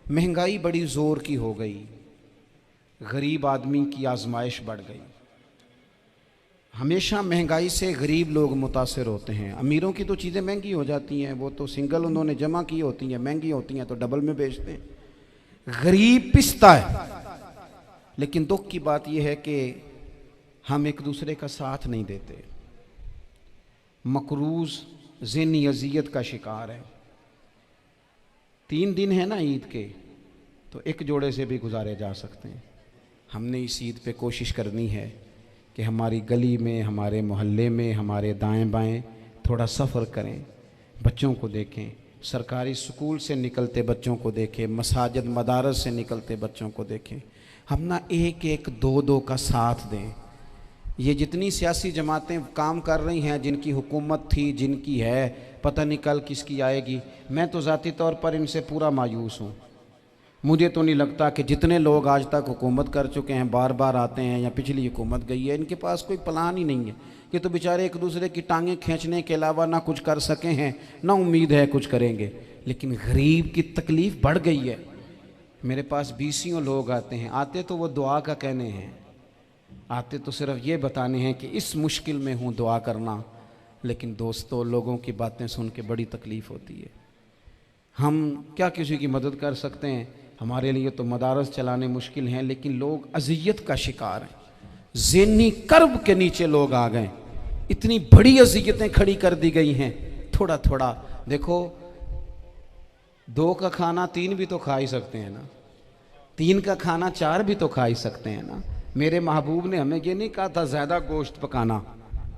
महंगाई बड़ी ज़ोर की हो गई, गरीब आदमी की आजमाइश बढ़ गई। हमेशा महंगाई से गरीब लोग मुतासिर होते हैं। अमीरों की तो चीज़ें महंगी हो जाती हैं, वो तो सिंगल उन्होंने जमा की होती हैं, महंगी होती हैं तो डबल में बेचते हैं। गरीब पिसता है। लेकिन दुख की बात यह है कि हम एक दूसरे का साथ नहीं देते। मकरूज़ ज़हनी अज़ियत का शिकार है। 3 दिन है ना ईद के, तो एक जोड़े से भी गुजारे जा सकते हैं। हमने इस ईद पे कोशिश करनी है कि हमारी गली में, हमारे मोहल्ले में, हमारे दाएं बाएं थोड़ा सफ़र करें, बच्चों को देखें, सरकारी स्कूल से निकलते बच्चों को देखें, मसाजिद मदारस से निकलते बच्चों को देखें। हम ना एक एक दो दो का साथ दें। ये जितनी सियासी जमातें काम कर रही हैं, जिनकी हुकूमत थी, जिनकी है, पता नहीं कल किसकी आएगी। मैं तो ज़ाती तौर पर इनसे पूरा मायूस हूँ। मुझे तो नहीं लगता कि जितने लोग आज तक हुकूमत कर चुके हैं, बार बार आते हैं या पिछली हुकूमत गई है, इनके पास कोई प्लान ही नहीं है। ये तो बेचारे एक दूसरे की टांगें खींचने के अलावा ना कुछ कर सके हैं, ना उम्मीद है कुछ करेंगे। लेकिन गरीब की तकलीफ़ बढ़ गई है। मेरे पास 20 लोग आते हैं, आते तो वो दुआ का कहने हैं, आते तो सिर्फ ये बताने हैं कि इस मुश्किल में हूँ, दुआ करना। लेकिन दोस्तों, लोगों की बातें सुन के बड़ी तकलीफ़ होती है। हम क्या किसी की मदद कर सकते हैं? हमारे लिए तो मदारस चलाने मुश्किल हैं, लेकिन लोग अज़ियत का शिकार हैं। ज़हनी कर्ब के नीचे लोग आ गए। इतनी बड़ी अज़ियतें खड़ी कर दी गई हैं। थोड़ा थोड़ा देखो, 2 का खाना 3 भी तो खा ही सकते हैं ना, 3 का खाना 4 भी तो खा ही सकते हैं ना। मेरे महबूब ने हमें ये नहीं कहा था ज़्यादा गोश्त पकाना,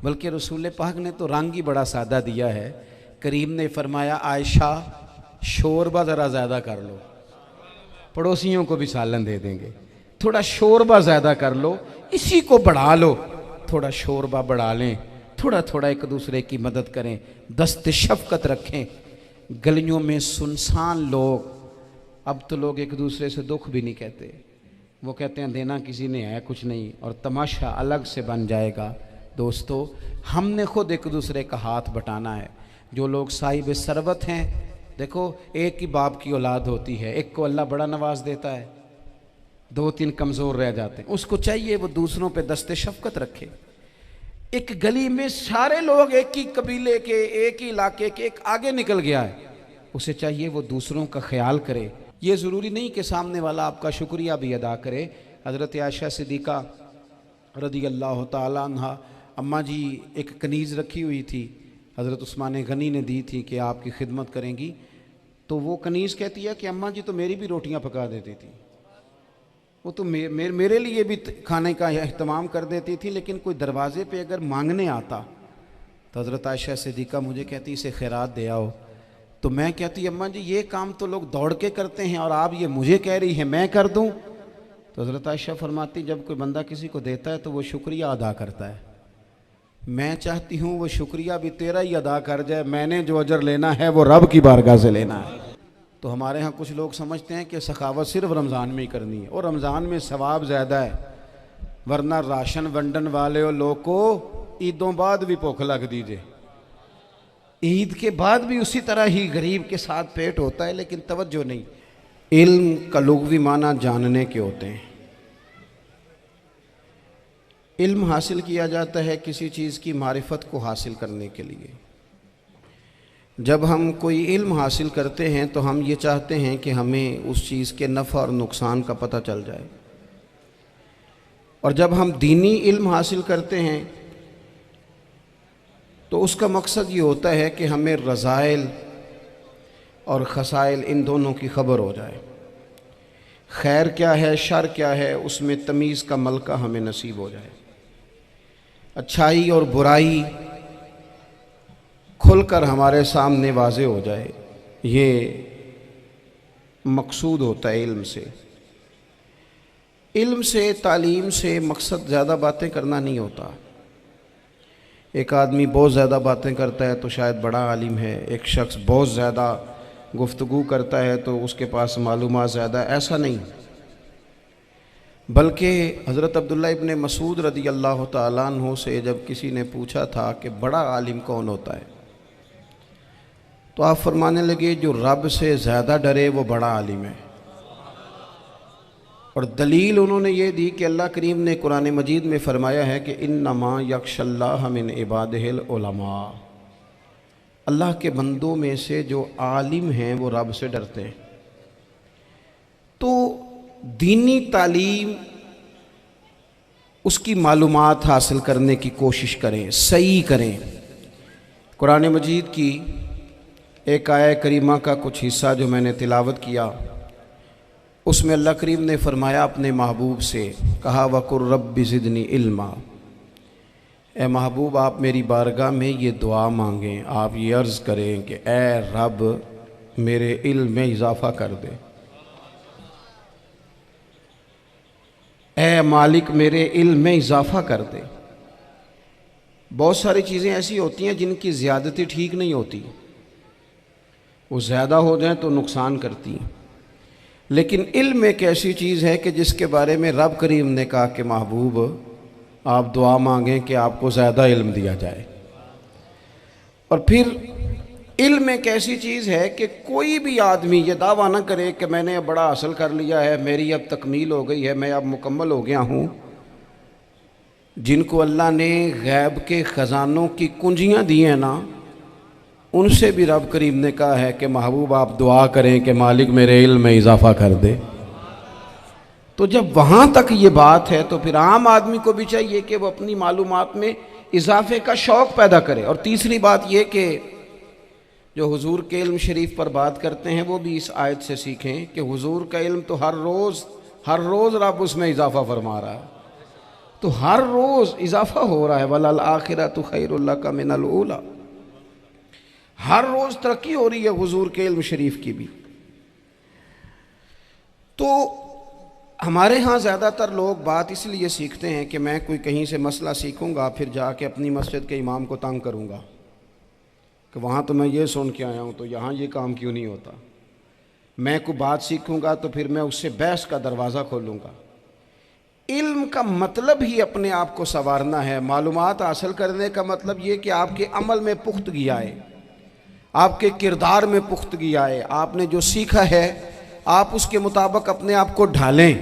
बल्कि रसूल पाक ने तो रंग ही बड़ा सादा दिया है। करीम ने फरमाया, आयशा शोरबा ज़रा ज़्यादा कर लो, पड़ोसियों को भी सालन दे देंगे। थोड़ा शोरबा ज़्यादा कर लो, इसी को बढ़ा लो, थोड़ा शोरबा बढ़ा लें, थोड़ा थोड़ा एक दूसरे की मदद करें, दस्त शफ़क़त रखें। गलियों में सुनसान लोग, अब तो लोग एक दूसरे से दुख भी नहीं कहते, वो कहते हैं देना किसी ने है कुछ नहीं, और तमाशा अलग से बन जाएगा। दोस्तों, हमने खुद एक दूसरे का हाथ बटाना है। जो लोग साहिब सरवत हैं, देखो एक ही बाप की औलाद होती है, एक को अल्लाह बड़ा नवाज देता है, 2-3 कमज़ोर रह जाते हैं। उसको चाहिए वो दूसरों पे दस्ते शफ़क़त रखे। एक गली में सारे लोग एक ही कबीले के, एक ही इलाके के, एक आगे निकल गया है, उसे चाहिए वो दूसरों का ख्याल करे। ये ज़रूरी नहीं कि सामने वाला आपका शुक्रिया भी अदा करे। हज़रत आयशा सिद्दीक़ा रज़ी अल्लाह ताला अन्हा, अम्मा जी एक कनीज़ रखी हुई थी, हज़रत उस्मान गनी ने दी थी कि आपकी खिदमत करेंगी। तो वो कनीज़ कहती है कि अम्मा जी तो मेरी भी रोटियां पका देती थी, वो तो मेरे लिए भी खाने का अहतमाम कर देती थी, लेकिन कोई दरवाज़े पे अगर मांगने आता तो हज़रत आयशा सिद्दीक़ा मुझे कहती इसे खैरात दे आओ। तो मैं कहती अम्मा जी ये काम तो लोग दौड़ के करते हैं और आप ये मुझे कह रही हैं मैं कर दूं? तो हज़रत आयशा फरमाती जब कोई बंदा किसी को देता है तो वो शुक्रिया अदा करता है। मैं चाहती हूँ वो शुक्रिया भी तेरा ही अदा कर जाए, मैंने जो अजर लेना है वो रब की बारगाह से लेना है। तो हमारे यहाँ कुछ लोग समझते हैं कि सखावत सिर्फ रमज़ान में ही करनी है, और रमज़ान में सवाब ज़्यादा है, वरना राशन वंडन वाले लोग को ईदों बाद भी भूख लग दीजिए, ईद के बाद भी उसी तरह ही गरीब के साथ पेट होता है, लेकिन तवज्जो नहीं। इल्म का लुग़वी माना जानने के होते हैं। इल्म हासिल किया जाता है किसी चीज़ की मारिफत को हासिल करने के लिए। जब हम कोई इल्म हासिल करते हैं तो हम ये चाहते हैं कि हमें उस चीज़ के नफ़ा और नुकसान का पता चल जाए। और जब हम दीनी इल्म हासिल करते हैं तो उसका मकसद ये होता है कि हमें रज़ाइल और खसाइल इन दोनों की खबर हो जाए। खैर क्या है, शर क्या है, उसमें तमीज़ का मलका हमें नसीब हो जाए। अच्छाई और बुराई खुलकर हमारे सामने वाज़े हो जाए, ये मकसूद होता है इल्म से। इल्म से, तालीम से मकसद ज़्यादा बातें करना नहीं होता। एक आदमी बहुत ज़्यादा बातें करता है तो शायद बड़ा आलिम है, एक शख्स बहुत ज़्यादा गुफ्तगू करता है तो उसके पास मालूमात ज़्यादा, ऐसा नहीं। बल्कि हज़रत अब्दुल्ला इब्न मसूद रज़ी अल्लाह ताला अन्हु से जब किसी ने पूछा था कि बड़ा आलिम कौन होता है, तो आप फरमाने लगे जो रब से ज़्यादा डरे वो बड़ा आलिम है। और दलील उन्होंने ये दी कि अल्लाह करीम ने कुरान मजीद में फ़रमाया है कि इन्नमा यख्शल्लाह मिन इबादिहिल उलमा, अल्लाह के बंदों में से जो आलिम हैं वो रब से डरते हैं। तो दीनी तालीम, उसकी मालूमात हासिल करने की कोशिश करें, सही करें। कुरान मजीद की एक आयत करीमा का कुछ हिस्सा जो मैंने तिलावत किया, उसमें अल्लाह करीम ने फ़रमाया अपने महबूब से, कहा वकुर रब्बि ज़िदनी इल्मा, ए महबूब आप मेरी बारगाह में ये दुआ मांगें, आप ये अर्ज़ करें कि ए रब मेरे इल्म में इजाफ़ा कर दे, ए मालिक मेरे इल्म में इजाफ़ा कर दे। बहुत सारी चीज़ें ऐसी होती हैं जिनकी ज़्यादती ठीक नहीं होती, वो ज़्यादा हो जाए तो नुकसान करती हैं, लेकिन इल्म एक ऐसी चीज़ है कि जिसके बारे में रब करीम ने कहा कि महबूब आप दुआ मांगें कि आपको ज़्यादा इल्म दिया जाए। और फिर इल्म एक ऐसी चीज़ है कि कोई भी आदमी ये दावा ना करे कि मैंने अब बड़ा हासिल कर लिया है, मेरी अब तकमील हो गई है, मैं अब मुकम्मल हो गया हूँ। जिनको अल्लाह ने गैब के ख़जानों की कुंजियाँ दी हैं ना, उनसे भी रब करीम ने कहा है कि महबूब आप दुआ करें कि मालिक मेरे इल्म में इजाफ़ा कर दे। तो जब वहाँ तक ये बात है तो फिर आम आदमी को भी चाहिए कि वो अपनी मालूमात में इजाफे का शौक़ पैदा करे। और तीसरी बात ये कि जो हुजूर के इल्म शरीफ पर बात करते हैं वो भी इस आयत से सीखें कि हुजूर का इल्म तो हर रोज़ रब उसमें इजाफ़ा फरमा रहा है, तो हर रोज़ इजाफ़ा हो रहा है। वलल आखिरतु खैरुल लका मिनल ऊला, हर रोज़ तरक्की हो रही है हुजूर के इल्म शरीफ की भी। तो हमारे यहाँ ज़्यादातर लोग बात इसलिए सीखते हैं कि मैं कोई कहीं से मसला सीखूँगा फिर जाके अपनी मस्जिद के इमाम को तंग करूँगा कि वहाँ तो मैं ये सुन के आया हूँ तो यहाँ ये काम क्यों नहीं होता। मैं कोई बात सीखूँगा तो फिर मैं उससे बहस का दरवाज़ा खोलूँगा। इल्म का मतलब ही अपने आप को संवारना है। मालूमात हासिल करने का मतलब ये कि आपके अमल में पुख्तगी आए, आपके किरदार में पुख्तगी आए, आपने जो सीखा है आप उसके मुताबिक अपने आप को ढालें।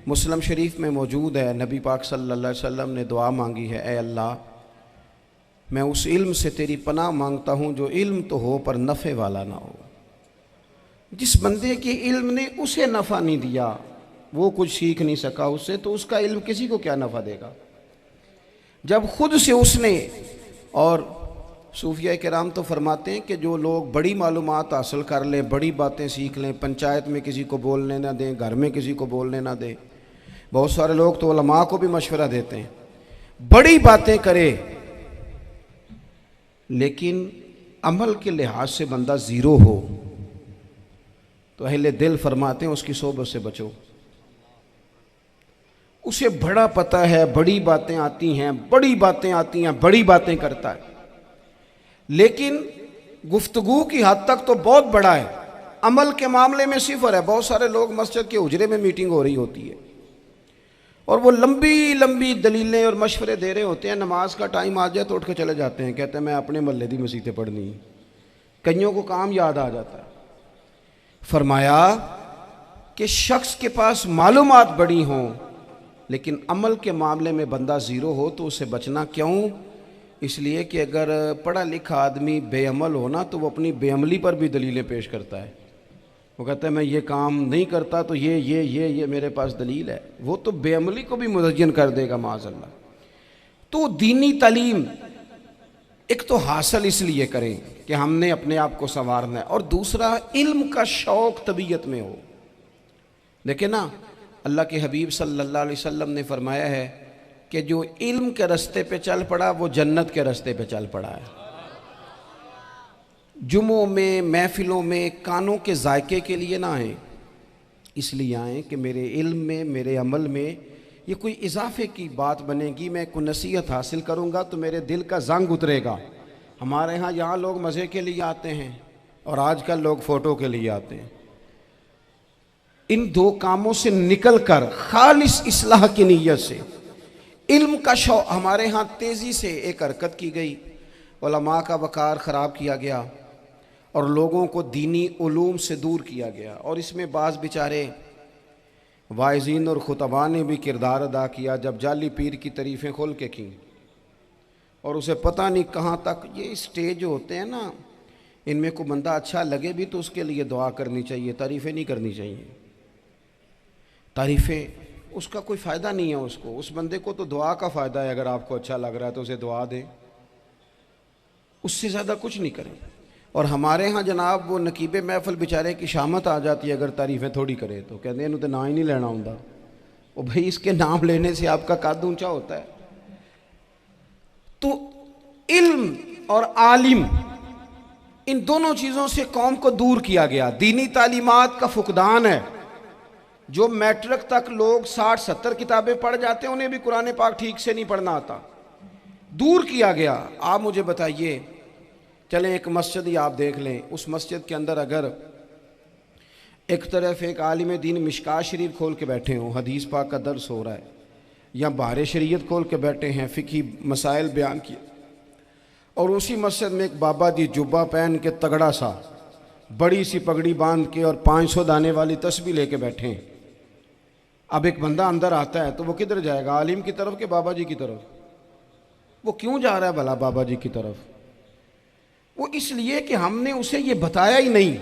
मुस्लिम शरीफ में मौजूद है, नबी पाक सल्लल्लाहु अलैहि वसल्लम ने दुआ मांगी है, ए अल्लाह मैं उस इल्म से तेरी पनाह मांगता हूँ जो इल्म तो हो पर नफ़े वाला ना हो। जिस बंदे के इल्म ने उसे नफ़ा नहीं दिया, वो कुछ सीख नहीं सका उससे, तो उसका इल्म किसी को क्या नफ़ा देगा। जब खुद से उसने, और सूफिया किराम तो फरमाते हैं कि जो लोग बड़ी मालूमात हासिल कर लें, बड़ी बातें सीख लें, पंचायत में किसी को बोलने ना दें, घर में किसी को बोलने ना दें। बहुत सारे लोग तो उलमा को भी मशवरा देते हैं, बड़ी बातें करे, लेकिन अमल के लिहाज से बंदा ज़ीरो हो तो अहले दिल फरमाते हैं उसकी सोबत से बचो। उसे बड़ा पता है, बड़ी बातें आती हैं, बड़ी बातें आती हैं, बड़ी बातें करता है, लेकिन गुफ्तगू की हद तक तो बहुत बड़ा है, अमल के मामले में सिफर है। बहुत सारे लोग मस्जिद के उजरे में मीटिंग हो रही होती है और वो लंबी लंबी दलीलें और मशवरे दे रहे होते हैं, नमाज का टाइम आ जाए तो उठ के चले जाते हैं, कहते हैं मैं अपने महल्ले दी मसीतें पढ़नी। कईयों को काम याद आ जाता है। फरमाया कि शख्स के पास मालूमात बड़ी हों लेकिन अमल के मामले में बंदा ज़ीरो हो तो उससे बचना क्यों? इसलिए कि अगर पढ़ा लिखा आदमी बेअमल हो ना तो वो अपनी बेअमली पर भी दलीलें पेश करता है। वो कहता है मैं ये काम नहीं करता तो ये मेरे पास दलील है। वो तो बेअमली को भी मुज़य्यन कर देगा माज़अल्लाह। तो दीनी तालीम एक तो हासिल इसलिए करें कि हमने अपने आप को संवारना है, और दूसरा इल्म का शौक़ तबीयत में हो। देखे ना, अल्लाह के हबीब सल्लल्लाहु अलैहि वसल्लम ने फरमाया है कि जो इल्म के रास्ते पे चल पड़ा वो जन्नत के रास्ते पे चल पड़ा है। जुमों में, महफिलों में कानों के जायके के लिए ना आए, इसलिए आए कि मेरे इल्म में, मेरे अमल में ये कोई इजाफे की बात बनेगी, मैं कोई नसीहत हासिल करूँगा तो मेरे दिल का जंग उतरेगा। हमारे यहाँ लोग मज़े के लिए आते हैं और आजकल लोग फ़ोटो के लिए आते हैं। इन दो कामों से निकल कर खालिस इस्लाह की नीयत से इल्म का शौक़, हमारे यहाँ तेज़ी से एक हरकत की गई, उलमा का वक़ार ख़राब किया गया और लोगों को दीनी उलूम से दूर किया गया। और इसमें बाज़ बेचारे वाइज़ीन और खुतबा ने भी किरदार अदा किया जब जाली पीर की तारीफ़ें खोल के की, और उसे पता नहीं कहाँ तक ये स्टेज होते हैं ना, इनमें कोई बंदा अच्छा लगे भी तो उसके लिए दुआ करनी चाहिए, तारीफ़ें नहीं करनी चाहिए। तारीफ़ें उसका कोई फ़ायदा नहीं है, उसको, उस बंदे को तो दुआ का फ़ायदा है। अगर आपको अच्छा लग रहा है तो उसे दुआ दें, उससे ज़्यादा कुछ नहीं करें। और हमारे यहाँ जनाब वो नकीबे महफिल बेचारे की शामत आ जाती है अगर तारीफ़ें थोड़ी करे तो, कहते हैं इन्हों तो ना ही नहीं लेना होता। वो भाई इसके नाम लेने से आपका कद ऊंचा होता है। तो इल्म और आलिम, इन दोनों चीज़ों से कौम को दूर किया गया। दीनी तालीमात का फुकदान है। जो मैट्रिक तक लोग 60-70 किताबें पढ़ जाते हैं उन्हें भी कुरान पाक ठीक से नहीं पढ़ना आता, दूर किया गया। आप मुझे बताइए, चले एक मस्जिद ही आप देख लें, उस मस्जिद के अंदर अगर एक तरफ एक आलिम दीन मिशकात शरीफ खोल के बैठे हों, हदीस पाक का दर्स हो रहा है, या बाहर शरीयत खोल के बैठे हैं, फ़िक़ही मसाइल बयान किए, और उसी मस्जिद में एक बाबा जी जुब्बा पहन के तगड़ा सा बड़ी सी पगड़ी बांध के और 500 दाने वाली तस्बीह लेके बैठे हैं। अब एक बंदा अंदर आता है तो वो किधर जाएगा, आलिम की तरफ के बाबा जी की तरफ? वो क्यों जा रहा है भला बाबा जी की तरफ? वो इसलिए कि हमने उसे ये बताया ही नहीं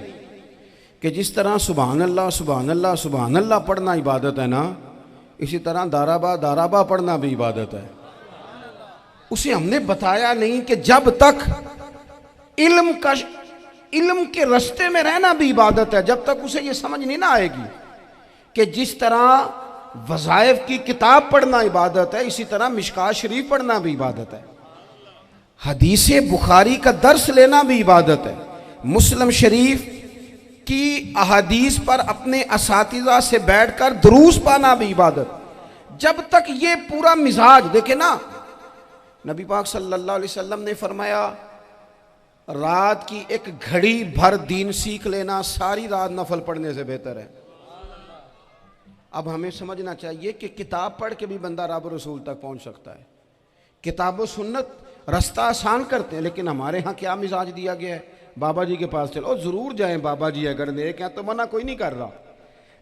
कि जिस तरह सुभान अल्लाह सुभान अल्लाह सुभान अल्लाह पढ़ना इबादत है ना, इसी तरह दाराबा दाराबा पढ़ना भी इबादत है। उसे हमने बताया नहीं कि जब तक इल्म के रास्ते में रहना भी इबादत है, जब तक उसे ये समझ नहीं ना आएगी कि जिस तरह वज़ाइफ की किताब पढ़ना इबादत है, इसी तरह मिशकात शरीफ पढ़ना भी इबादत है, हदीस बुखारी का दर्स लेना भी इबादत है, मुस्लिम शरीफ की अहादीस पर अपने असातिज़ा से बैठकर दुरूस पाना भी इबादत। जब तक ये पूरा मिजाज देखे ना, नबी पाक सल्लल्लाहु अलैहि वसल्लम ने फरमाया रात की एक घड़ी भर दीन सीख लेना सारी रात नफल पढ़ने से बेहतर है। अब हमें समझना चाहिए कि किताब पढ़ के भी बंदा रब रसूल तक पहुंच सकता है। किताब सुन्नत रास्ता आसान करते हैं, लेकिन हमारे यहाँ क्या मिजाज दिया गया है, बाबा जी के पास चलो, ज़रूर जाएं बाबा जी अगर नेक हैं तो, मना कोई नहीं कर रहा,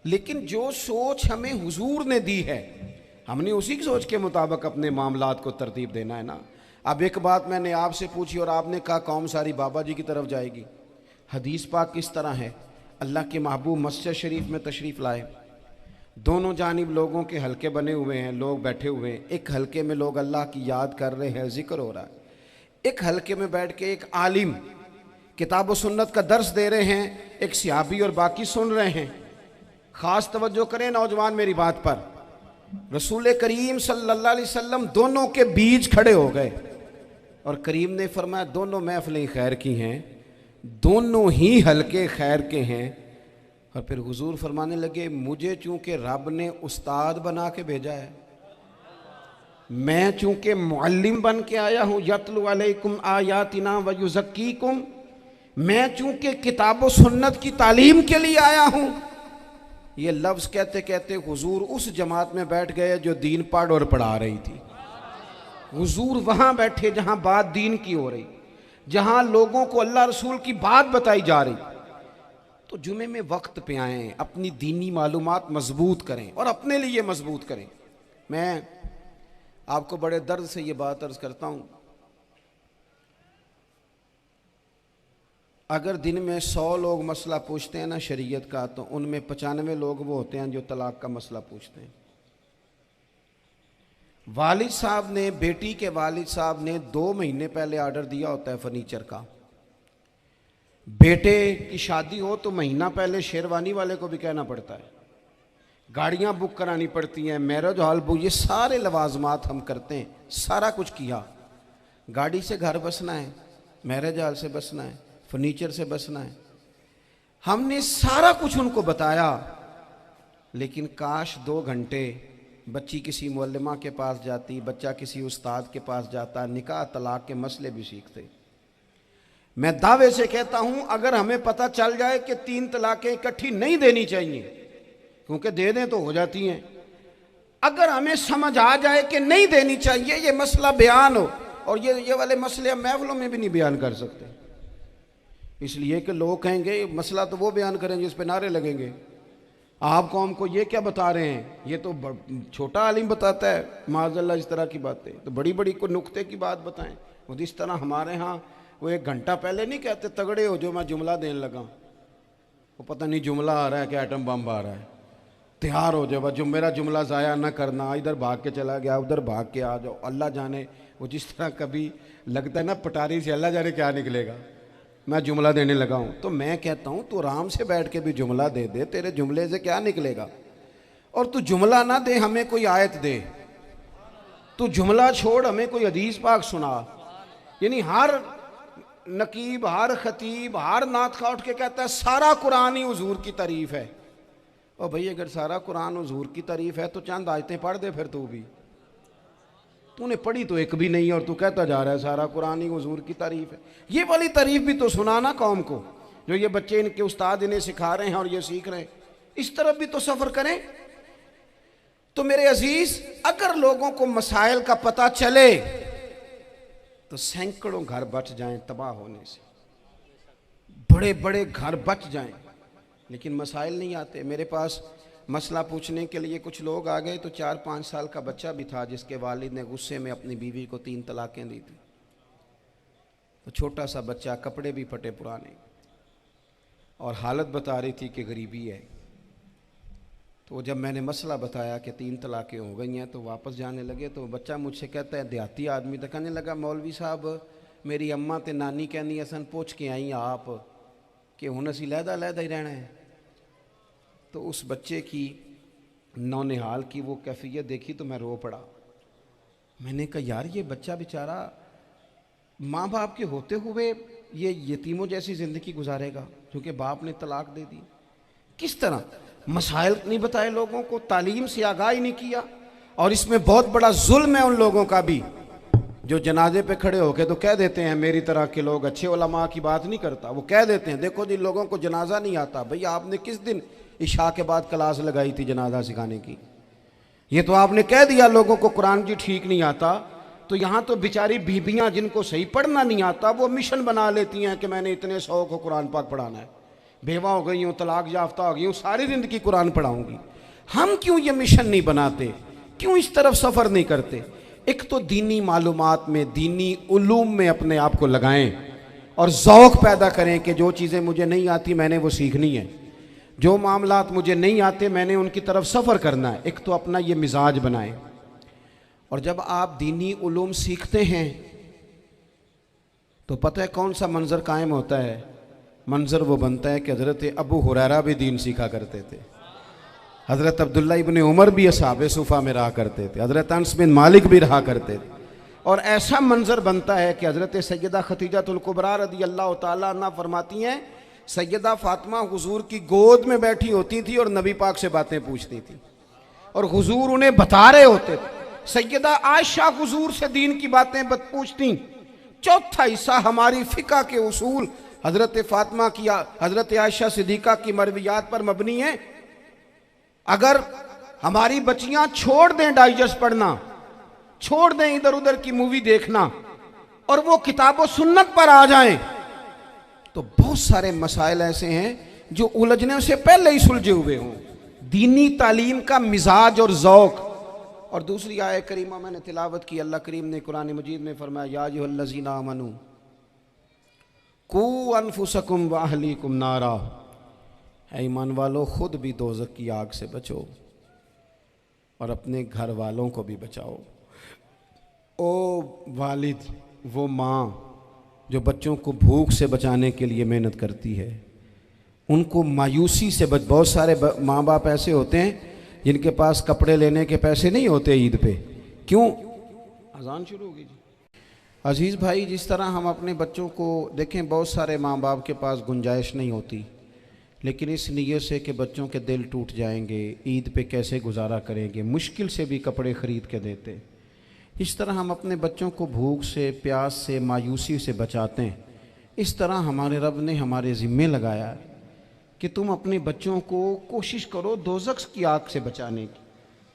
लेकिन जो सोच हमें हुजूर ने दी है हमने उसी की सोच के मुताबिक अपने मामलात को तरतीब देना है ना। अब एक बात मैंने आपसे पूछी और आपने कहा कौम सारी बाबा जी की तरफ जाएगी। हदीस पाक किस तरह है, अल्लाह के महबूब मस्जिद शरीफ में तशरीफ़ लाए, दोनों जानिब लोगों के हलके बने हुए हैं, लोग बैठे हुए हैं, एक हलके में लोग अल्लाह की याद कर रहे हैं, जिक्र हो रहा है, एक हलके में बैठ के एक आलिम किताब व सुन्नत का दर्स दे रहे हैं, एक सहाबी और बाकी सुन रहे हैं। ख़ास तवज्जो करें नौजवान मेरी बात पर, रसूल करीम सल्लल्लाहु अलैहि वसल्लम दोनों के बीच खड़े हो गए और करीम ने फरमाया दोनों महफिलें खैर की हैं, दोनों ही हलके खैर के हैं। और फिर हुजूर फरमाने लगे मुझे चूँकि रब ने उस्ताद बना के भेजा है, मैं चूँकि मुअल्लिम बन के आया हूँ, यतलु अलैकुम आयातिना व युज़क्कीकुम, मैं चूँकि किताब व सुन्नत की तालीम के लिए आया हूँ। ये लफ्ज़ कहते कहते हुजूर उस जमात में बैठ गए जो दीन पढ़ और पढ़ा रही थी। हुजूर वहाँ बैठे जहाँ बात दीन की हो रही, जहाँ लोगों को अल्लाह रसूल की बात बताई जा रही। तो जुमे में वक्त पे आएँ, अपनी दीनी मालूमात मजबूत करें और अपने लिए मजबूत करें। मैं आपको बड़े दर्द से ये बात अर्ज़ करता हूँ, अगर दिन में 100 लोग मसला पूछते हैं ना शरीयत का, तो उनमें 95 लोग वो होते हैं जो तलाक का मसला पूछते हैं। वालिद साहब ने, बेटी के वालिद साहब ने 2 महीने पहले आर्डर दिया होता है फर्नीचर का। बेटे की शादी हो तो महीना पहले शेरवानी वाले को भी कहना पड़ता है, गाड़ियां बुक करानी पड़ती हैं, मैरिज हॉल बुक, ये सारे लवाजमात हम करते हैं। सारा कुछ किया, गाड़ी से घर बसना है, मैरिज हॉल से बसना है, फर्नीचर से बसना है, हमने सारा कुछ उनको बताया। लेकिन काश 2 घंटे बच्ची किसी मुअल्लिमा के पास जाती, बच्चा किसी उस्ताद के पास जाता, निकाह तलाक के मसले भी सीखते। मैं दावे से कहता हूं अगर हमें पता चल जाए कि 3 तलाकें इकट्ठी नहीं देनी चाहिए, क्योंकि दे दें तो हो जाती हैं, अगर हमें समझ आ जाए कि नहीं देनी चाहिए, ये मसला बयान हो, और ये वाले मसले हम महफिलों में भी नहीं बयान कर सकते, इसलिए कि लोग कहेंगे मसला तो वो बयान करें जिस पे नारे लगेंगे, आप कौम को ये क्या बता रहे हैं, ये तो छोटा आलिम बताता है माज़अल्लाह इस तरह की बातें, तो बड़ी बड़ी कोई नुक्ते की बात बताएं। वो जिस तरह हमारे यहाँ वो 1 घंटा पहले नहीं कहते तगड़े हो जो मैं जुमला देने लगा, वो पता नहीं जुमला आ रहा है कि एटम बम आ रहा है, तैयार हो जाओ, जो मेरा जुमला ज़ाया ना करना, इधर भाग के चला गया उधर भाग के आ जाओ। अल्लाह जाने वो जिस तरह कभी लगता है ना पटारी से, अल्लाह जाने क्या निकलेगा, मैं जुमला देने लगा हूँ। तो मैं कहता हूँ तू आराम से बैठ के भी जुमला दे दे, तेरे जुमले से क्या निकलेगा। और तू जुमला ना दे, हमें कोई आयत दे, तू जुमला छोड़ हमें कोई हदीस पाक सुना। यानी हर नकीब, हर खतीब, हर नात खा उठ के कहता है सारा कुरान ही हुजूर की तारीफ है। और भाई अगर सारा कुरान हुजूर की तारीफ है तो चंद आयतें पढ़ दे फिर तू भी। तूने पढ़ी तो एक भी नहीं और तू कहता जा रहा है सारा कुरान ही हुजूर की तारीफ है। ये वाली तारीफ भी तो सुनाना कौम को, जो ये बच्चे इनके उस्ताद इन्हें सिखा रहे हैं और ये सीख रहे हैं, इस तरफ भी तो सफ़र करें। तो मेरे अजीज, अगर लोगों को मसाइल का पता चले तो सैकड़ों घर बच जाएं तबाह होने से, बड़े बड़े घर बच जाएं, लेकिन मसाइल नहीं आते। मेरे पास मसला पूछने के लिए कुछ लोग आ गए तो 4-5 साल का बच्चा भी था जिसके वालिद ने गुस्से में अपनी बीवी को 3 तलाकें दी थी। तो छोटा सा बच्चा, कपड़े भी फटे पुराने, और हालत बता रही थी कि गरीबी है। तो जब मैंने मसला बताया कि 3 तलाकें हो गई हैं तो वापस जाने लगे। तो बच्चा मुझसे कहता है, देहाती आदमी, तो कहने लगा मौलवी साहब मेरी अम्मा ते नानी कहनी असन पूछ के आई आप कि हुण असीं लहदा लहदा ही रहना है। तो उस बच्चे की नौनिहाल की वो कैफियत देखी तो मैं रो पड़ा। मैंने कहा यार ये बच्चा बेचारा माँ बाप के होते हुए ये यतीमों जैसी ज़िंदगी गुजारेगा क्योंकि बाप ने तलाक दे दी। किस तरह मसाइल नहीं बताए लोगों को, तालीम से आगाह ही नहीं किया। और इसमें बहुत बड़ा जुल्म है उन लोगों का भी जो जनाजे पे खड़े होके तो कह देते हैं, मेरी तरह के लोग अच्छे उलमा की बात नहीं करता, वो कह देते हैं देखो जिन लोगों को जनाजा नहीं आता, भैया आपने किस दिन इशा के बाद क्लास लगाई थी जनाजा सिखाने की? ये तो आपने कह दिया लोगों को कुरान जी ठीक नहीं आता। तो यहाँ तो बेचारी बीबियाँ जिनको सही पढ़ना नहीं आता वो मिशन बना लेती हैं कि मैंने इतने 100 को कुरान पाक पढ़ाना है, बेवा हो गई हूँ, तलाक याफ्ता हो गई हूँ, सारी ज़िंदगी कुरान पढ़ाऊँगी। हम क्यों ये मिशन नहीं बनाते, क्यों इस तरफ सफ़र नहीं करते? एक तो दीनी मालूमात में, दीनी उलूम में अपने आप को लगाएं और ज़ौक़ पैदा करें कि जो चीज़ें मुझे नहीं आती मैंने वो सीखनी है, जो मामलात मुझे नहीं आते मैंने उनकी तरफ सफ़र करना है। एक तो अपना ये मिजाज बनाएं। और जब आप दीनी उलूम सीखते हैं तो पता है कौन सा मंज़र कायम होता है? मंज़र वो बनता है कि हज़रत अबू हुरैरा भी दीन सीखा करते थे, हज़रत अब्दुल्ला इब्ने उमर भी असहाबे सुफ़ा में रहा करते थे, हज़रत अनस बिन मालिक भी रहा करते थे। और ऐसा मंज़र बनता है कि हज़रत सैयदा खतीजतुल कुबरा रज़ी अल्लाह तआला अन्हा फरमाती हैं, सैयदा फ़ातिमा हुजूर की गोद में बैठी होती थी और नबी पाक से बातें पूछती थी और हुजूर उन्हें बता रहे होते थे। सैयदा आयशा हुजूर से दीन की बातें पूछती। चौथा हिस्सा हमारी फ़िक़्ह के उसूल हज़रत फ़ातिमा की, हज़रत आयशा सिद्दीक़ा की मरवियात पर मबनी है। अगर हमारी बच्चियां छोड़ दें डाइजेस्ट पढ़ना, छोड़ दें इधर उधर की मूवी देखना और वो किताब व सुन्नत पर आ जाएं तो बहुत सारे मसाइल ऐसे हैं जो उलझने से पहले ही सुलझे हुए हों। दीनी तालीम का मिजाज और ज़ौक़। और दूसरी आयत करीमा मैंने तिलावत की, अल्लाह करीम ने कुरान मजीद में फरमाया, या अय्युहल्लज़ीना आमनू कू अनफुसकुम व अहलीकुम नारा, है ईमान वालों खुद भी दोज़ख की आग से बचो और अपने घर वालों को भी बचाओ। ओ वालिद, वो माँ जो बच्चों को भूख से बचाने के लिए मेहनत करती है, उनको मायूसी से बहुत सारे माँ बाप ऐसे होते हैं जिनके पास कपड़े लेने के पैसे नहीं होते ईद पे। क्यों? अजान शुरू होगी जी। अजीज़ भाई, जिस तरह हम अपने बच्चों को देखें, बहुत सारे माँ बाप के पास गुंजाइश नहीं होती, लेकिन इस नीयत से कि बच्चों के दिल टूट जाएंगे, ईद पे कैसे गुजारा करेंगे, मुश्किल से भी कपड़े ख़रीद के देते। इस तरह हम अपने बच्चों को भूख से, प्यास से, मायूसी से बचाते हैं। इस तरह हमारे रब ने हमारे ज़िम्मे लगाया है कि तुम अपने बच्चों को कोशिश करो दोज़ख की आग से बचाने की।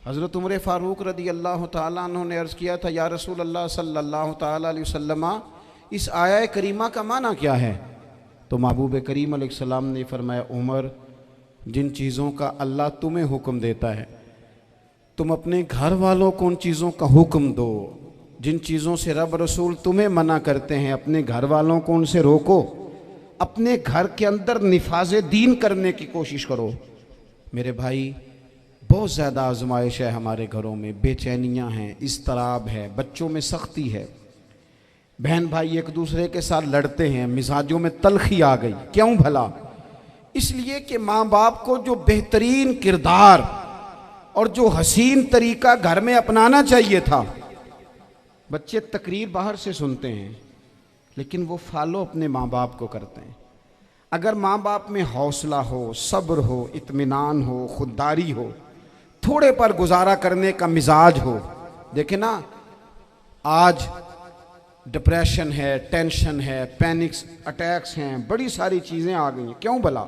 हज़रत उमर फ़ारूक रज़ी अल्लाह तआला अन्हु ने अर्ज़ किया था, या रसूल अल्लाह सल्लल्लाहु तआला अलैहि वसल्लम, इस आया करीमा का माना क्या है? तो महबूब करीम अलैहिस्सलाम ने फरमाया, उमर, जिन चीज़ों का अल्लाह तुम्हें हुक्म देता है, तुम अपने घर वालों को उन चीज़ों का हुक्म दो। जिन चीज़ों से रब रसूल तुम्हें मना करते हैं, अपने घर वालों को उनसे रोको। अपने घर के अंदर निफाज दीन करने की कोशिश करो। मेरे भाई, बहुत ज़्यादा आजमाइश है हमारे घरों में, बेचैनियाँ हैं, इस्तराब है, बच्चों में सख्ती है, बहन भाई एक दूसरे के साथ लड़ते हैं, मिजाजों में तलखी आ गई। क्यों भला? इसलिए कि माँ बाप को जो बेहतरीन किरदार और जो हसीन तरीका घर में अपनाना चाहिए था, बच्चे तकरीर बाहर से सुनते हैं लेकिन वो फॉलो अपने माँ बाप को करते हैं। अगर माँ बाप में हौसला हो, सब्र हो, इत्मीनान हो, खुददारी हो, थोड़े पर गुजारा करने का मिजाज हो। देखे ना, आज डिप्रेशन है, टेंशन है, पैनिक्स अटैक्स हैं, बड़ी सारी चीज़ें आ गई हैं। क्यों भला?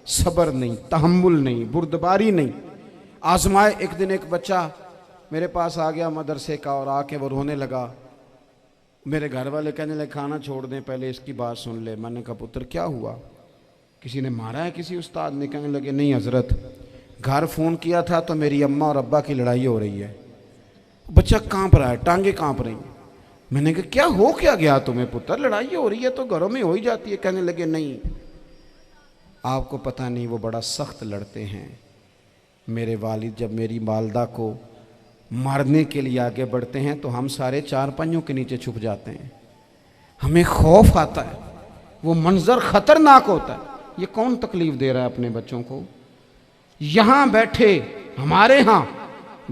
सब्र नहीं, तहम्मुल नहीं, बुर्दबारी नहीं। आजमाए। एक दिन एक बच्चा मेरे पास आ गया मदरसे का और आके वो रोने लगा। मेरे घर वाले कहने लगे खाना छोड़ दें, पहले इसकी बात सुन ले। मैंने कहा पुत्र क्या हुआ, किसी ने मारा है किसी उस्ताद ने? कहने लगे नहीं हजरत, घर फ़ोन किया था तो मेरी अम्मा और अब्बा की लड़ाई हो रही है। बच्चा कांप रहा है, टांगे कांप रही हैं। मैंने कहा क्या हो क्या गया तुम्हें पुत्र, लड़ाई हो रही है तो घरों में हो ही जाती है। कहने लगे नहीं, आपको पता नहीं, वो बड़ा सख्त लड़ते हैं। मेरे वालिद जब मेरी वालदा को मारने के लिए आगे बढ़ते हैं तो हम सारे चारपाइयों के नीचे छुप जाते हैं, हमें खौफ आता है, वो मंजर खतरनाक होता है। ये कौन तकलीफ दे रहा है अपने बच्चों को? यहाँ बैठे हमारे यहाँ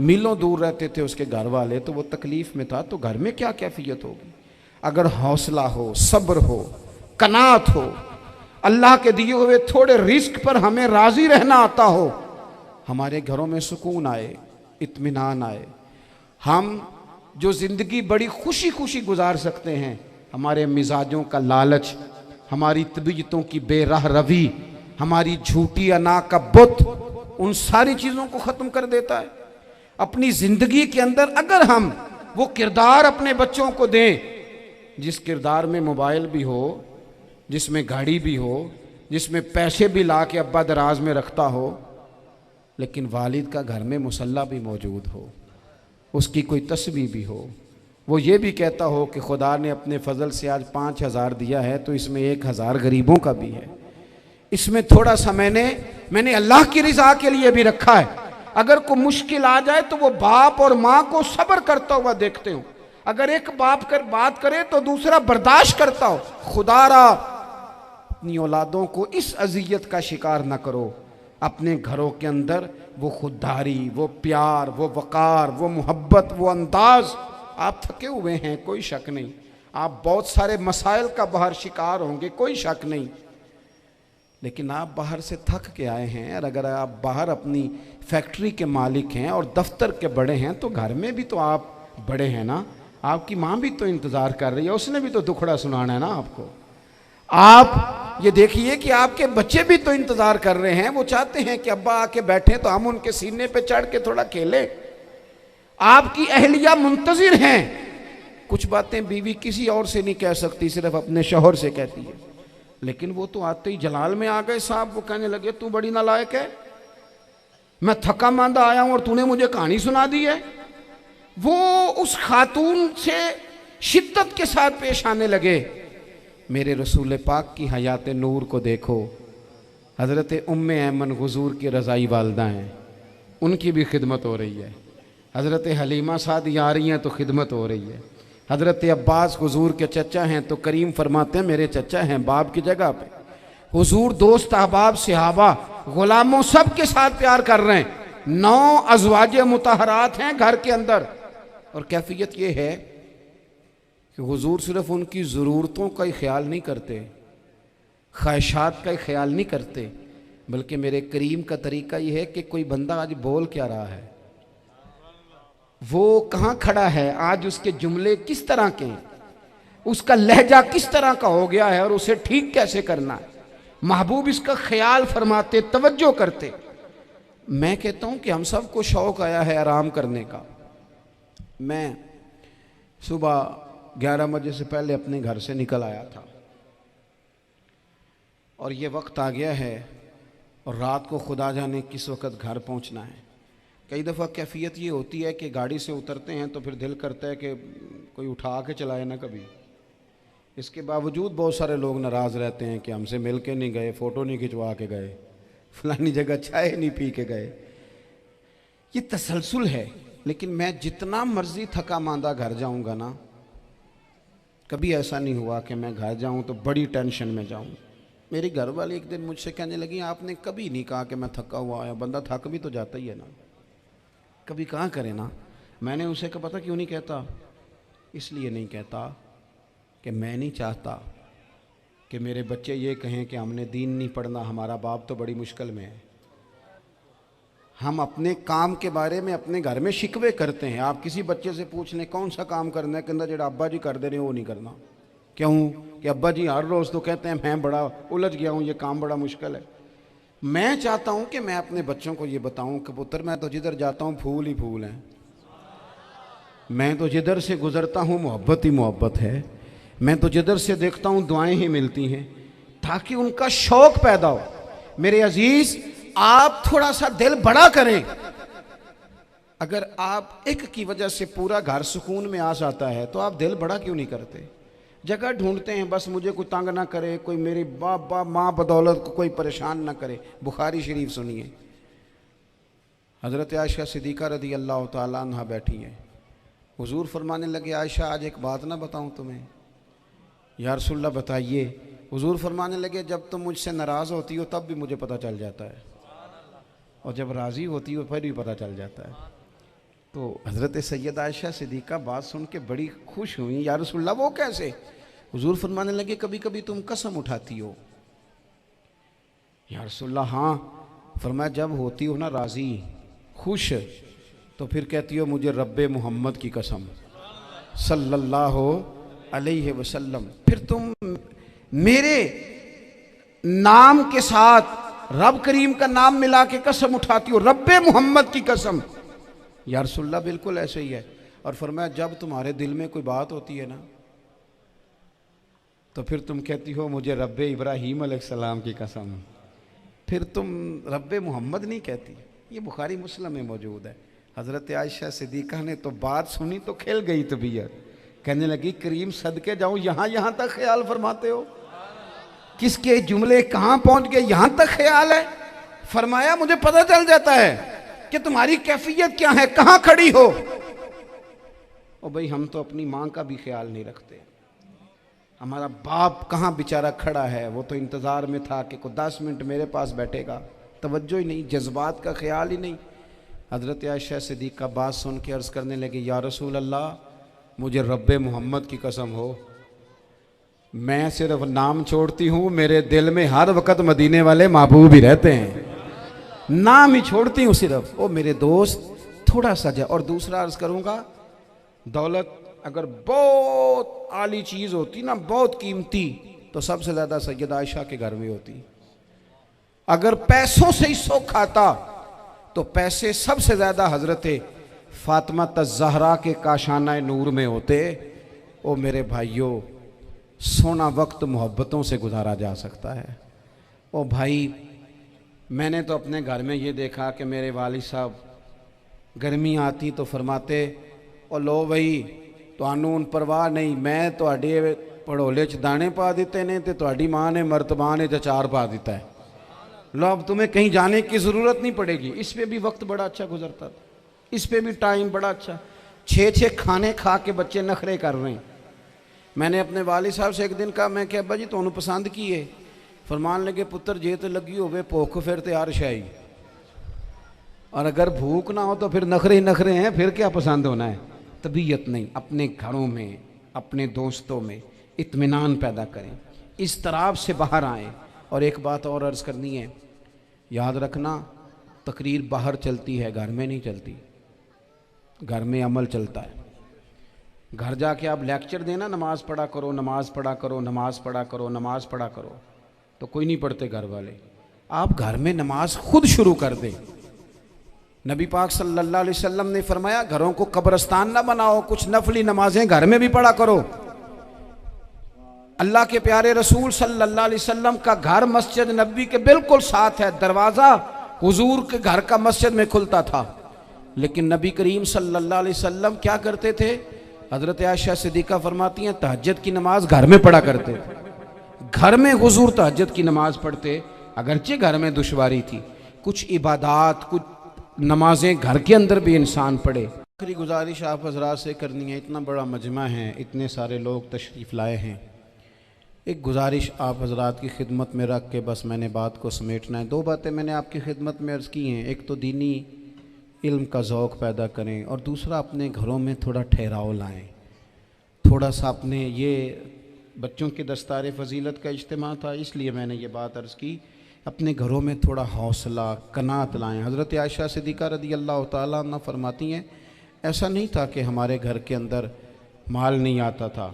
मीलों दूर रहते थे उसके घर वाले, तो वो तकलीफ में था, तो घर में क्या कैफियत होगी? अगर हौसला हो, सब्र हो, कनात हो, अल्लाह के दिए हुए थोड़े रिस्क पर हमें राजी रहना आता हो, हमारे घरों में सुकून आए, इत्मीनान आए। हम जो ज़िंदगी बड़ी खुशी खुशी गुजार सकते हैं, हमारे मिजाजों का लालच, हमारी तबीयतों की बेराह रवी, हमारी झूठी अना का बुत, उन सारी चीज़ों को ख़त्म कर देता है। अपनी ज़िंदगी के अंदर अगर हम वो किरदार अपने बच्चों को दें, जिस किरदार में मोबाइल भी हो, जिसमें गाड़ी भी हो, जिसमें पैसे भी ला के अब्बा दराज में रखता हो, लेकिन वालिद का घर में मुसल्ला भी मौजूद हो, उसकी कोई तस्बीह भी हो, वो ये भी कहता हो कि खुदा ने अपने फजल से आज 5,000 दिया है तो इसमें 1,000 गरीबों का भी है, इसमें थोड़ा सा मैंने अल्लाह की रिजा के लिए भी रखा है। अगर कोई मुश्किल आ जाए तो वो बाप और माँ को सब्र करता हुआ देखते हो। अगर एक बाप कर बात करे तो दूसरा बर्दाश्त करता हो। खुदारा अपनी औलादों को इस अजियत का शिकार न करो। अपने घरों के अंदर वो खुददारी, वो प्यार, वो वक़ार, वो मोहब्बत, वो अंदाज। आप थके हुए हैं, कोई शक नहीं, आप बहुत सारे मसाइल का बाहर शिकार होंगे, कोई शक नहीं, लेकिन आप बाहर से थक के आए हैं। और अगर आप बाहर अपनी फैक्ट्री के मालिक हैं और दफ्तर के बड़े हैं तो घर में भी तो आप बड़े हैं ना। आपकी माँ भी तो इंतज़ार कर रही है, उसने भी तो दुखड़ा सुनाना है ना आपको। आप ये देखिए कि आपके बच्चे भी तो इंतज़ार कर रहे हैं, वो चाहते हैं कि अब्बा आके बैठे तो हम उनके सीने पे चढ़ के थोड़ा खेलें। आपकी अहलिया मुंतज़िर हैं। कुछ बातें बीवी किसी और से नहीं कह सकती, सिर्फ अपने शौहर से कहती है, लेकिन वो तो आते ही जलाल में आ गए साहब। वो कहने लगे तू बड़ी नालायक है, मैं थका मांदा आया हूं और तूने मुझे कहानी सुना दी है। वो उस खातून से शिद्दत के साथ पेश आने लगे। मेरे रसूल पाक की हयात नूर को देखो, हज़रत उम्मे ऐमन हुज़ूर की रज़ाई वालदा हैं, उनकी भी खिदमत हो रही है। हज़रत हलीमा सादी आ रही हैं तो खिदमत हो रही है। हज़रत अब्बास हुज़ूर के चचा हैं तो करीम फरमाते हैं मेरे चचा हैं बाप की जगह पे। हुज़ूर दोस्त अहबाब सहाबा ग़ुलामों सब के साथ प्यार कर रहे हैं। 9 अज़वाजे मुतहरात हैं घर के अंदर। और कैफियत ये है कि हुज़ूर सिर्फ उनकी ज़रूरतों का ही ख्याल नहीं करते, ख्वाहिशात का ही ख्याल नहीं करते, बल्कि मेरे करीम का तरीका ये है कि कोई बंदा आज बोल क्या रहा है, वो कहाँ खड़ा है, आज उसके जुमले किस तरह के हैं, उसका लहजा किस तरह का हो गया है और उसे ठीक कैसे करना है, महबूब इसका ख्याल फरमाते, तवज्जो करते। मैं कहता हूँ कि हम सबको शौक़ आया है आराम करने का। मैं सुबह 11 बजे से पहले अपने घर से निकल आया था और ये वक्त आ गया है और रात को खुदा जाने किस वक्त घर पहुंचना है। कई दफ़ा कैफियत ये होती है कि गाड़ी से उतरते हैं तो फिर दिल करता है कि कोई उठा के चलाए ना कभी। इसके बावजूद बहुत सारे लोग नाराज़ रहते हैं कि हमसे मिल के नहीं गए, फ़ोटो नहीं खिंचवा के गए, फलानी जगह चाय नहीं पी के गए। ये तसलसल है। लेकिन मैं जितना मर्जी थका मांदा घर जाऊंगा ना, कभी ऐसा नहीं हुआ कि मैं घर जाऊं तो बड़ी टेंशन में जाऊं। मेरी घर वाली एक दिन मुझसे कहने लगी, आपने कभी नहीं कहा कि मैं थका हुआ आया। बंदा थक भी तो जाता ही है ना, कभी कहाँ करे ना। मैंने उसे कहा पता क्यों नहीं कहता? इसलिए नहीं कहता कि मैं नहीं चाहता कि मेरे बच्चे ये कहें कि हमने दीन नहीं पढ़ना, हमारा बाप तो बड़ी मुश्किल में है। हम अपने काम के बारे में अपने घर में शिकवे करते हैं। आप किसी बच्चे से पूछ लें कौन सा काम करना है, कहता जो अब्बा जी कर दे रहे हैं वो नहीं करना। क्यों? कि अब्बा जी हर रोज़ तो कहते हैं मैं बड़ा उलझ गया हूँ, ये काम बड़ा मुश्किल है। मैं चाहता हूँ कि मैं अपने बच्चों को ये बताऊँ कि पुत्र मैं तो जिधर जाता हूँ फूल ही फूल हैं, मैं तो जिधर से गुजरता हूँ मोहब्बत ही मोहब्बत है, मैं तो जिधर से देखता हूँ दुआएं ही मिलती हैं, ताकि उनका शौक पैदा हो। मेरे अजीज, आप थोड़ा सा दिल बड़ा करें। अगर आप एक की वजह से पूरा घर सुकून में आ जाता है तो आप दिल बड़ा क्यों नहीं करते? जगह ढूंढते हैं बस मुझे कोई तंग ना करे, कोई मेरी बाप माँ बदौलत को कोई परेशान ना करे। बुखारी शरीफ सुनिए, हज़रत आयशा सिद्दीक़ा रज़ी अल्लाह तआला अन्हा बैठी हैं। हुजूर फरमाने लगे, आयशा आज एक बात ना बताऊं तुम्हें? या रसूलल्लाह बताइए। हुजूर फरमाने लगे, जब तुम मुझसे नाराज़ होती हो तब भी मुझे पता चल जाता है, और जब राज़ी होती हो फिर भी पता चल जाता है। तो हज़रत सैयद आयशा सिद्दीक़ा बात सुन के बड़ी खुश हुई। या रसूलल्लाह वो कैसे? हुजूर फरमाने लगे, कभी कभी तुम कसम उठाती हो। या रसूलल्लाह हाँ। फरमाया जब होती हो ना राज़ी खुश, तो फिर कहती हो मुझे रब्बे मोहम्मद की कसम सल्लल्लाहु अलैहि वसल्लम। फिर तुम मेरे नाम के साथ रब करीम का नाम मिला के कसम उठाती हो, रब्बे मोहम्मद की कसम। या रसूलल्लाह बिल्कुल ऐसे ही है। और फरमाया जब तुम्हारे दिल में कोई बात होती है ना, तो फिर तुम कहती हो मुझे रब्बे इब्राहीम अलैहिस्सलाम की कसम, फिर तुम रब्बे मोहम्मद नहीं कहती। ये बुखारी मुस्लिम में मौजूद है। हज़रत आयशा सिद्दीक़ा ने तो बात सुनी तो खिल गई तबीयत, कहने लगी करीम सदके जाऊं, यहाँ तक ख्याल फरमाते हो? किसके जुमले कहाँ पहुँच गए, यहाँ तक ख्याल है? फरमाया मुझे पता चल जाता है कि तुम्हारी कैफियत क्या है, कहाँ खड़ी हो। और भाई हम तो अपनी माँ का भी ख्याल नहीं रखते। हमारा बाप कहाँ बेचारा खड़ा है, वो तो इंतज़ार में था कि कोई 10 मिनट मेरे पास बैठेगा, तवज्जो ही नहीं, जज्बात का ख्याल ही नहीं। हज़रत आयशा सिद्दीक़ा बात सुन के अर्ज़ करने लगे, या रसूल अल्लाह मुझे रब्बे मोहम्मद की कसम हो, मैं सिर्फ नाम छोड़ती हूँ, मेरे दिल में हर वक़्त मदीने वाले महबूब ही रहते हैं, नाम ही छोड़ती हूँ सिर्फ। ओ मेरे दोस्त थोड़ा सा जा। और दूसरा अर्ज़ करूँगा, दौलत अगर बहुत आली चीज़ होती ना, बहुत कीमती, तो सबसे ज़्यादा सैयद आयशा के घर में होती। अगर पैसों से ही शौक आता तो पैसे सबसे ज़्यादा हज़रत फ़ातिमा ज़हरा के काशाना नूर में होते। ओ मेरे भाइयों, सोना वक्त मोहब्बतों से गुजारा जा सकता है। ओ भाई, मैंने तो अपने घर में ये देखा कि मेरे वालिद साहब गर्मी आती तो फरमाते, ओ लो भाई तुहानू हुण परवाह नहीं, मैं तुहाडे पड़ोले च दाने पा दिते ने ते तुहाडी माँ ने मर्तबान च अचार पा दिता है, लो अब तुम्हें कहीं जाने की ज़रूरत नहीं पड़ेगी। इस पे भी वक्त बड़ा अच्छा गुजरता था, इस पे भी टाइम बड़ा अच्छा। 6-6 खाने खा के बच्चे नखरे कर रहे हैं। मैंने अपने वालिद साहब से एक दिन कहा, मैं क्या अब्बा जी तुहानू पसंद की है? फरमान लगे, पुत्र जे तो लगी होवे भुख फिर तो हर शाही, और अगर भूख ना हो तो फिर नखरे ही नखरे हैं, फिर क्या पसंद होना है? तबीयत नहीं। अपने घरों में अपने दोस्तों में इत्मीनान पैदा करें, इस तरह से बाहर आएँ। और एक बात और अर्ज़ करनी है, याद रखना, तकरीर बाहर चलती है, घर में नहीं चलती। घर में अमल चलता है। घर जाके आप लेक्चर देना, नमाज़ पढ़ा करो, नमाज़ पढ़ा करो, नमाज़ पढ़ा करो, नमाज़ पढ़ा करो, तो कोई नहीं पढ़ते घर वाले। आप घर में नमाज खुद शुरू कर दें। नबी पाक सल्लल्लाहु अलैहि वसल्लम ने फरमाया, घरों को कब्रिस्तान ना बनाओ, कुछ नफली नमाजें घर में भी पढ़ा करो। अल्लाह के प्यारे रसूल सल्लल्लाहु अलैहि वसल्लम का घर मस्जिद नबी के बिल्कुल साथ है, दरवाज़ा हुजूर के घर का मस्जिद में खुलता था। लेकिन नबी करीम सल्लल्लाहु अलैहि वसल्लम क्या करते थे? हज़रत आयशा सिद्दीक़ा फरमाती हैं तहज्जुद की नमाज घर में पढ़ा करते थे। घर में हुजूर तहज्जुद की नमाज पढ़ते, अगरचे घर में दुश्वारी थी, कुछ इबादात कुछ नमाजें घर के अंदर भी इंसान पढ़े। आखिरी गुजारिश आप हजरात से करनी है, इतना बड़ा मजमा है, इतने सारे लोग तशरीफ़ लाए हैं, एक गुजारिश आप हजरात की खिदमत में रख के बस मैंने बात को समेटना है। दो बातें मैंने आपकी खिदमत में अर्ज़ की हैं, एक तो दीनी इल्म का ज़ौक़ पैदा करें और दूसरा अपने घरों में थोड़ा ठहराव लाएं। थोड़ा सा अपने ये बच्चों के दस्तार फजीलत का इज्तिमा था, इसलिए मैंने ये बात अर्ज़ की, अपने घरों में थोड़ा हौसला कनात लाएं। हज़रत आयशा सिद्दीक़ा रज़ी अल्लाह तआला अन्हा फरमाती हैं ऐसा नहीं था कि हमारे घर के अंदर माल नहीं आता था,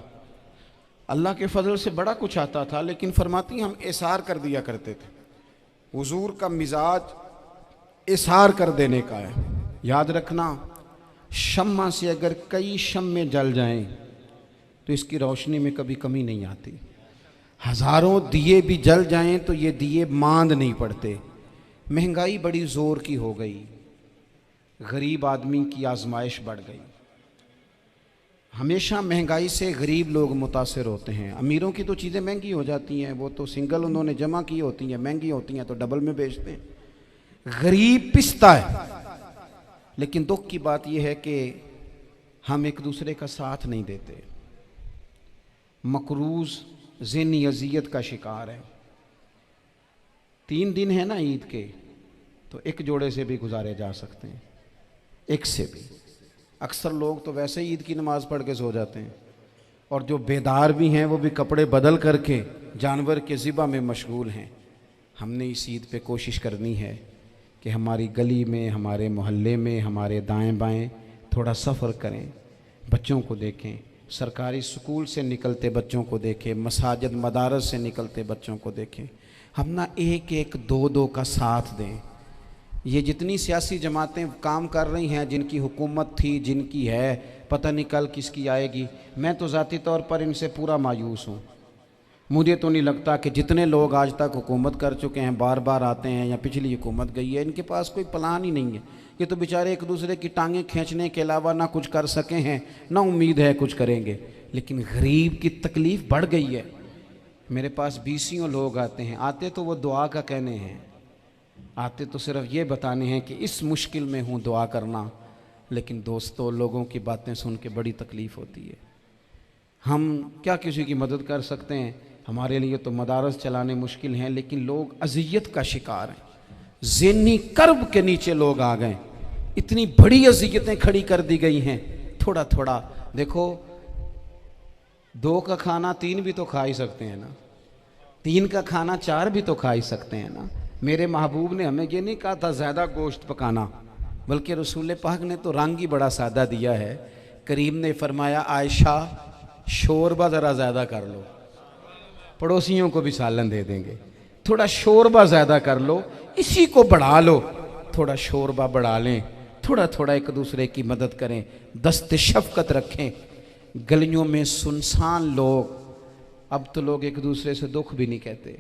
अल्लाह के फजल से बड़ा कुछ आता था, लेकिन फरमाती हम इसार कर दिया करते थे। हुजूर का मिजाज इसार कर देने का है। याद रखना, शम्मा से अगर कई शम्मे जल जाएं तो इसकी रोशनी में कभी कमी नहीं आती। हज़ारों दिए भी जल जाएं तो ये दिए मांद नहीं पड़ते। महंगाई बड़ी ज़ोर की हो गई, गरीब आदमी की आजमाइश बढ़ गई। हमेशा महंगाई से गरीब लोग मुतासिर होते हैं। अमीरों की तो चीज़ें महंगी हो जाती हैं, वो तो सिंगल उन्होंने जमा की होती हैं, महंगी होती हैं तो डबल में बेचते हैं। गरीब पिसता है। लेकिन दुख की बात यह है कि हम एक दूसरे का साथ नहीं देते। मकरूज़ ज़हनी अज़ियत का शिकार है। 3 दिन है ना ईद के, तो एक जोड़े से भी गुजारे जा सकते हैं, एक से भी। अक्सर लोग तो वैसे ही ईद की नमाज़ पढ़ के सो जाते हैं, और जो बेदार भी हैं वो भी कपड़े बदल करके जानवर के ज़िबा में मशगूल हैं। हमने इस ईद पे कोशिश करनी है कि हमारी गली में, हमारे मोहल्ले में, हमारे दाएं बाएं थोड़ा सफ़र करें, बच्चों को देखें, सरकारी स्कूल से निकलते बच्चों को देखें, मसाजिद मदारस से निकलते बच्चों को देखें। हम ना एक एक दो दो का साथ दें। ये जितनी सियासी जमातें काम कर रही हैं, जिनकी हुकूमत थी, जिनकी है, पता नहीं कल किसकी आएगी, मैं तो ज़ाती तौर पर इनसे पूरा मायूस हूँ। मुझे तो नहीं लगता कि जितने लोग आज तक हुकूमत कर चुके हैं, बार बार आते हैं या पिछली हुकूमत गई है, इनके पास कोई प्लान ही नहीं है। ये तो बेचारे एक दूसरे की टांगें खींचने के अलावा ना कुछ कर सके हैं, ना उम्मीद है कुछ करेंगे। लेकिन गरीब की तकलीफ़ बढ़ गई है। मेरे पास 20 लोग आते हैं, आते तो वो दुआ का कहने हैं, आते तो सिर्फ ये बताने हैं कि इस मुश्किल में हूँ, दुआ करना। लेकिन दोस्तों, लोगों की बातें सुन के बड़ी तकलीफ़ होती है। हम क्या किसी की मदद कर सकते हैं? हमारे लिए तो मदारस चलाने मुश्किल हैं, लेकिन लोग अज़ियत का शिकार हैं। ज़हनी कर्ब के नीचे लोग आ गए, इतनी बड़ी अज़ियतें खड़ी कर दी गई हैं। थोड़ा थोड़ा देखो, 2 का खाना 3 भी तो खा ही सकते हैं ना, 3 का खाना 4 भी तो खा ही सकते हैं ना। मेरे महबूब ने हमें ये नहीं कहा था ज़्यादा गोश्त पकाना, बल्कि रसूल पाक ने तो रंग ही बड़ा सादा दिया है। करीम ने फरमाया, आयशा शोरबा ज़रा ज़्यादा कर लो, पड़ोसियों को भी सालन दे देंगे, थोड़ा शोरबा ज़्यादा कर लो, इसी को बढ़ा लो, थोड़ा शोरबा बढ़ा लें, थोड़ा थोड़ा एक दूसरे की मदद करें, दस्त शफ़क़त रखें। गलियों में सुनसान लोग, अब तो लोग एक दूसरे से दुख भी नहीं कहते,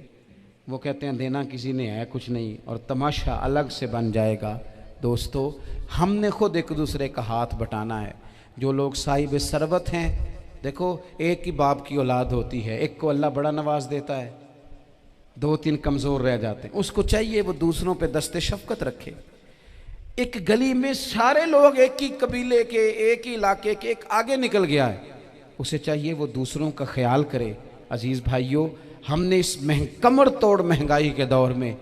वो कहते हैं देना किसी ने है कुछ नहीं, और तमाशा अलग से बन जाएगा। दोस्तों, हमने खुद एक दूसरे का हाथ बटाना है। जो लोग साहिब सरबत हैं, देखो एक ही बाप की औलाद होती है, एक को अल्लाह बड़ा नवाज देता है, 2-3 कमज़ोर रह जाते हैं। उसको चाहिए वो दूसरों पे दस्ते शफ़क़त रखे। एक गली में सारे लोग एक ही कबीले के, एक ही इलाके के, एक आगे निकल गया है, उसे चाहिए वो दूसरों का ख्याल करे। अज़ीज़ भाइयों, हमने इस कमर तोड़ महंगाई के दौर में,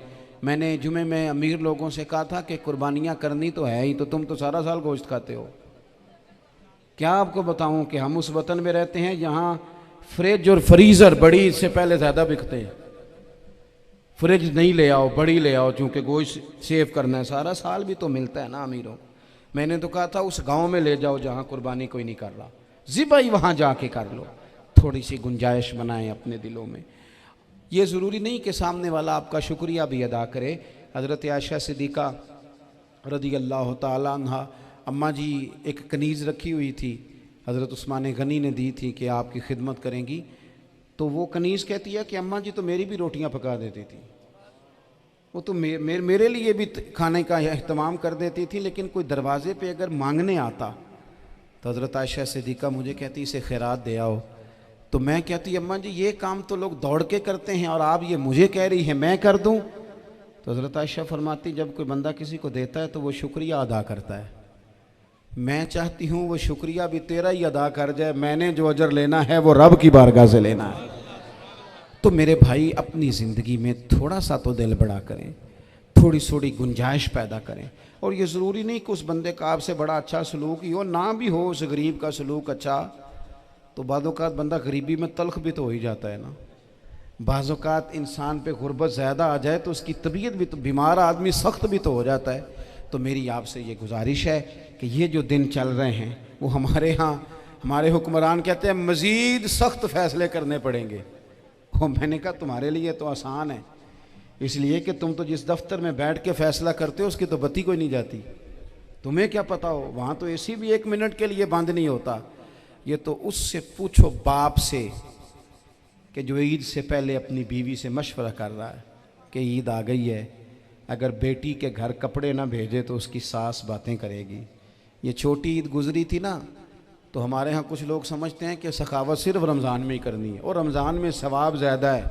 मैंने जुमे में अमीर लोगों से कहा था कि कुर्बानियाँ करनी तो है ही, तो तुम तो सारा साल गोश्त खाते हो। क्या आपको बताऊं कि हम उस वतन में रहते हैं यहाँ फ्रिज और फ्रीज़र बड़ी इससे पहले ज़्यादा बिकते हैं। फ्रिज नहीं ले आओ, बड़ी ले आओ, चूँकि गोश्त सेव करना है, सारा साल भी तो मिलता है ना अमीरों। मैंने तो कहा था उस गांव में ले जाओ जहाँ कुर्बानी कोई नहीं कर रहा, ज़िबा ही वहाँ जाके कर लो। थोड़ी सी गुंजाइश बनाएं अपने दिलों में। ये ज़रूरी नहीं कि सामने वाला आपका शुक्रिया भी अदा करे। हज़रत आयशा सिद्दीक़ा रज़ी अल्लाह तआला अन्हा, अम्मा जी एक कनीज़ रखी हुई थी, हज़रत उस्मान गनी ने दी थी कि आपकी खिदमत करेंगी। तो वो कनीज़ कहती है कि अम्मा जी तो मेरी भी रोटियां पका देती थी, वो तो मेरे लिए भी खाने का अहतमाम कर देती थी, लेकिन कोई दरवाजे पे अगर मांगने आता तो हज़रत आयशा सिद्दीक़ा मुझे कहती इसे खैरात दे आओ। तो मैं कहती अम्मा जी ये काम तो लोग दौड़ के करते हैं और आप ये मुझे कह रही है मैं कर दूं। तो हज़रत आयशा फरमाती जब कोई बंदा किसी को देता है तो वो शुक्रिया अदा करता है। मैं चाहती हूँ वो शुक्रिया भी तेरा ही अदा कर जाए, मैंने जो अजर लेना है वो रब की बारगाह से लेना है। तो मेरे भाई अपनी ज़िंदगी में थोड़ा सा तो दिल बड़ा करें, थोड़ी थोड़ी गुंजाइश पैदा करें। और ये ज़रूरी नहीं कि उस बंदे का आपसे बड़ा अच्छा सलूक ही हो, ना भी हो उस गरीब का सलूक अच्छा, तो बाज़-औक़ात बंदा गरीबी में तल्ख भी तो हो ही जाता है ना। बाज़-औक़ात इंसान पे गुर्बत ज़्यादा आ जाए तो उसकी तबीयत भी तो, बीमार आदमी सख्त भी तो हो जाता है। तो मेरी आपसे ये गुजारिश है कि ये जो दिन चल रहे हैं वो हमारे यहाँ हमारे हुक्मरान कहते हैं मज़ीद सख्त फ़ैसले करने पड़ेंगे। वो मैंने कहा तुम्हारे लिए तो आसान है, इसलिए कि तुम तो जिस दफ्तर में बैठ के फ़ैसला करते हो उसकी तो बत्ती कोई नहीं जाती, तुम्हें क्या पता हो, वहाँ तो एसी भी 1 मिनट के लिए बंद नहीं होता। ये तो उससे पूछो बाप से कि जो ईद से पहले अपनी बीवी से मशवरा कर रहा है कि ईद आ गई है, अगर बेटी के घर कपड़े ना भेजे तो उसकी सास बातें करेगी। ये छोटी ईद गुजरी थी ना, तो हमारे यहाँ कुछ लोग समझते हैं कि सखावत सिर्फ रमज़ान में ही करनी है और रमज़ान में सवाब ज़्यादा है,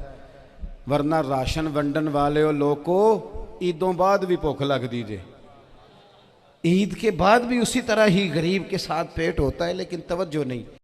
वरना राशन वंडन वाले और लोग को ईदों बाद भी भूख लग दीजिए, ईद के बाद भी उसी तरह ही गरीब के साथ पेट होता है, लेकिन तवज्जो नहीं।